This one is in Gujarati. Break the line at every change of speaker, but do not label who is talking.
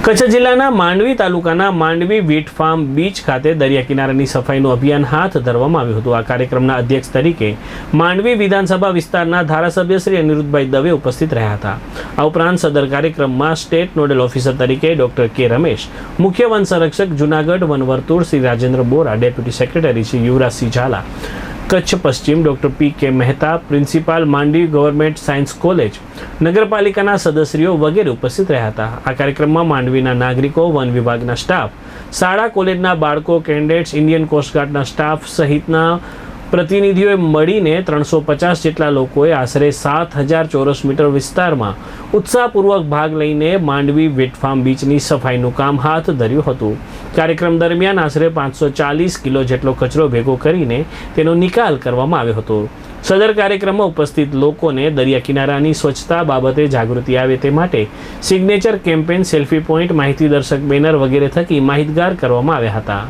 કચ્છ જિલ્લાના માંડવી તાલુકાના માંડવી વીટ ફાર્મ બીચ ખાતે દરિયા કિનારાની સફાઈનું અભિયાન હાથ ધરવામાં આવ્યું હતું। આ કાર્યક્રમના અધ્યક્ષ તરીકે માંડવી વિધાનસભા વિસ્તારના ધારાસભ્ય શ્રી અનિરુદ્ધભાઈ દવે ઉપસ્થિત રહ્યા હતા। આ ઉપરાંત સદર કાર્યક્રમમાં સ્ટેટ નોડલ ઓફિસર તરીકે ડોક્ટર કે રમેશ, મુખ્ય વન સંરક્ષક જૂનાગઢ વનવર્તુળ શ્રી રાજેન્દ્ર બોરા, ડેપ્યુટી સેક્રેટરી શ્રી યુવરાજસિંહ ઝાલા, કચ્છ પશ્ચિમ ડોક્ટર પી કે Mehta, principal Mandvi government science college, નગરપાલિકાના સદસ્યો વગેરે ઉપસ્થિત રહ્યા હતા। આ કાર્યક્રમમાં માંડવીના નાગરિકો, વન વિભાગના સ્ટાફ, શાળા કોલેજના બાળકો, કેન્ડિડેટ્સ, ઇન્ડિયન કોસ્ટગાર્ડના સ્ટાફ સહિતના પ્રતિનિધિઓએ મળીને 350 જેટલા લોકોએ આશરે 7000 ચોરસ મીટર વિસ્તારમાં ઉત્સાહપૂર્વક ભાગ લઈને માંડવી વીટ ફાર્મ બીચની સફાઈનું કામ હાથ ધર્યું હતું। કાર્યક્રમ દરમિયાન આશરે 540 કિલો જેટલો કચરો ભેગો કરીને તેનો નિકાલ કરવામાં આવ્યો હતો। સદર કાર્યક્રમમાં ઉપસ્થિત લોકોને દરિયા કિનારાની સ્વચ્છતા બાબતે જાગૃતિ આવે તે માટે સિગ્નેચર કેમ્પેન, સેલ્ફી પોઈન્ટ, માહિતી દર્શક બેનર વગેરે થકી માહિતગાર કરવામાં આવ્યા હતા।